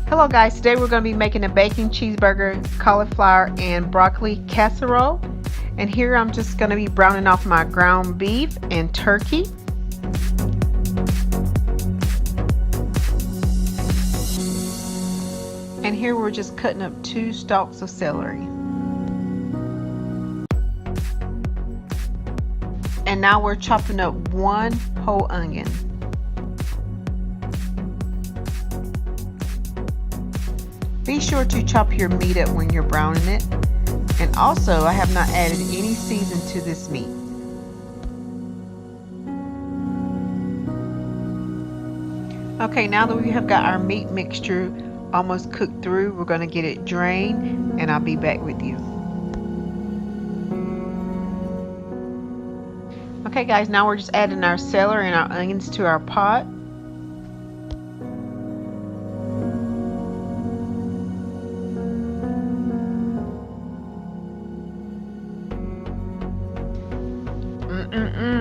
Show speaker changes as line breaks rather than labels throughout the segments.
Hello guys, today we're going to be making a bacon cheeseburger, cauliflower, and broccoli casserole. And here I'm just going to be browning off my ground beef and turkey. And here we're just cutting up 2 stalks of celery. And now we're chopping up 1 whole onion. Be sure to chop your meat up when you're browning it. And also, I have not added any season to this meat. Okay, now that we have got our meat mixture almost cooked through, we're going to get it drained and I'll be back with you. Okay guys, now we're just adding our celery and our onions to our pot.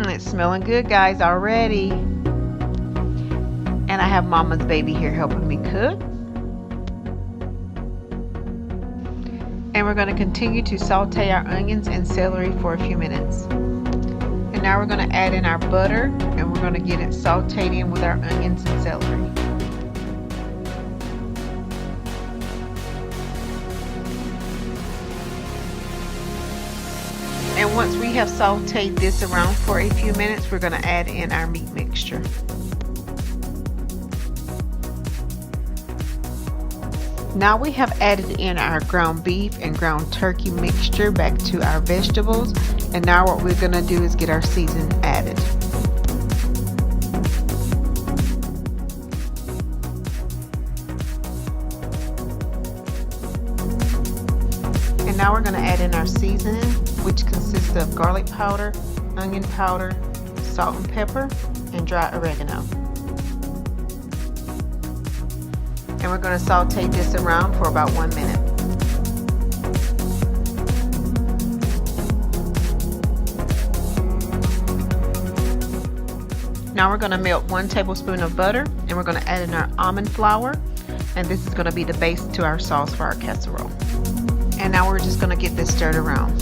It's smelling good guys already. And I have Mama's baby here helping me cook. And we're going to continue to saute our onions and celery for a few minutes. And now we're going to add in our butter and we're going to get it sauteed in with our onions and celery. And once we have sauteed this around for a few minutes, we're going to add in our meat mixture. Now we have added in our ground beef and ground turkey mixture back to our vegetables. And now what we're going to do is get our seasoning added. And now we're going to add in our seasoning, which consists of garlic powder, onion powder, salt and pepper, and dry oregano. And we're going to saute this around for about 1 minute. Now we're going to melt 1 tablespoon of butter and we're going to add in our almond flour, and this is going to be the base to our sauce for our casserole. And now we're just going to get this stirred around.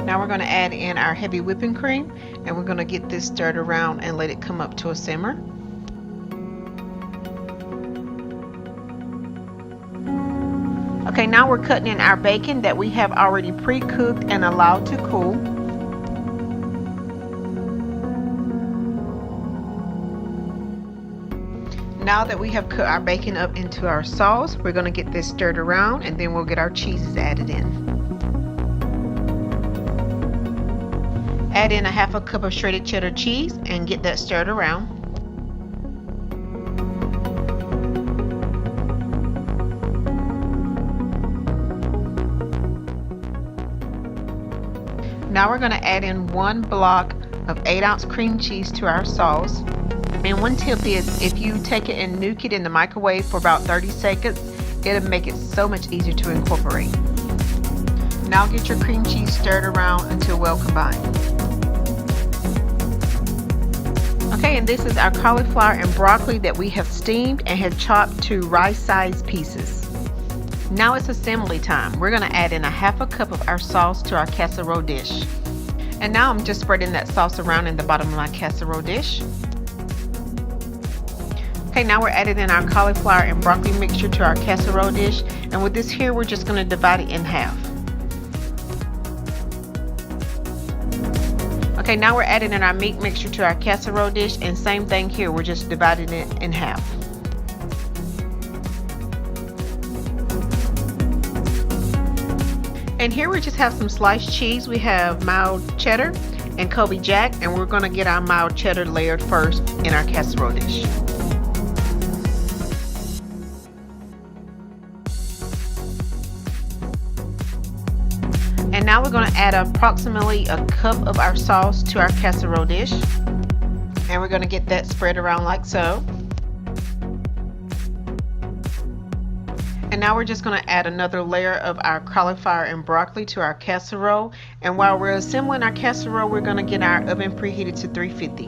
Now we're going to add in our heavy whipping cream and we're going to get this stirred around and let it come up to a simmer. Okay, now we're cutting in our bacon that we have already pre-cooked and allowed to cool. Now that we have cut our bacon up into our sauce, we're going to get this stirred around and then we'll get our cheeses added in. Add in a 1/2 cup of shredded cheddar cheese and get that stirred around. Now we're going to add in 1 block of 8-ounce cream cheese to our sauce. And one tip is, if you take it and nuke it in the microwave for about 30 seconds, it'll make it so much easier to incorporate. Now get your cream cheese stirred around until well combined. Okay, and this is our cauliflower and broccoli that we have steamed and had chopped to rice-sized pieces. Now it's assembly time. We're going to add in a 1/2 cup of our sauce to our casserole dish. And now I'm just spreading that sauce around in the bottom of my casserole dish. Okay, now we're adding in our cauliflower and broccoli mixture to our casserole dish. And with this here, we're just going to divide it in half. Okay, now we're adding in our meat mixture to our casserole dish, and same thing here, we're just dividing it in half. And here we just have some sliced cheese. We have mild cheddar and Colby Jack, and we're going to get our mild cheddar layered first in our casserole dish. And now we're going to add approximately a cup of our sauce to our casserole dish. And we're going to get that spread around like so. And now we're just going to add another layer of our cauliflower and broccoli to our casserole. And while we're assembling our casserole, we're going to get our oven preheated to 350.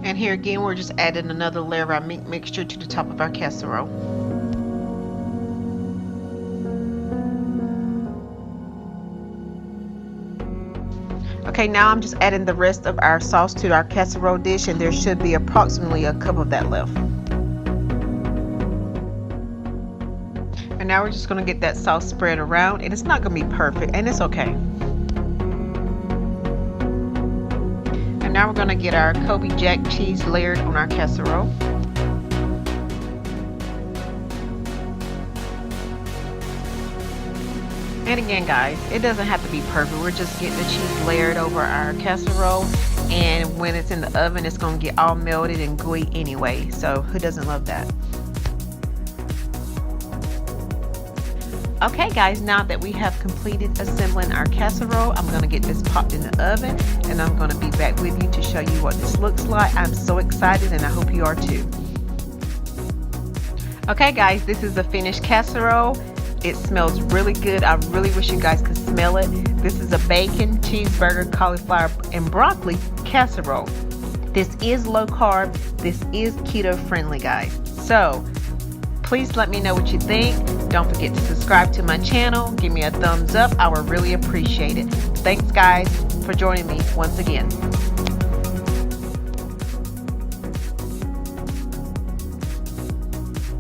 And here again, we're just adding another layer of our meat mixture to the top of our casserole. Okay, now I'm just adding the rest of our sauce to our casserole dish, and there should be approximately a cup of that left. And now we're just going to get that sauce spread around, and it's not going to be perfect, and it's okay. And now we're going to get our Colby jack cheese layered on our casserole. And again, guys, it doesn't have to be perfect. We're just getting the cheese layered over our casserole, and when it's in the oven, it's going to get all melted and gooey anyway. So who doesn't love that? Okay, guys, now that we have completed assembling our casserole, I'm going to get this popped in the oven, and I'm going to be back with you to show you what this looks like. I'm so excited, and I hope you are too. Okay, guys, this is the finished casserole. It smells really good. I really wish you guys could smell it. This is a bacon, cheeseburger, cauliflower, and broccoli casserole. This is low carb. This is keto friendly, guys. So please let me know what you think. Don't forget to subscribe to my channel. Give me a thumbs up. I would really appreciate it. Thanks, guys, for joining me once again.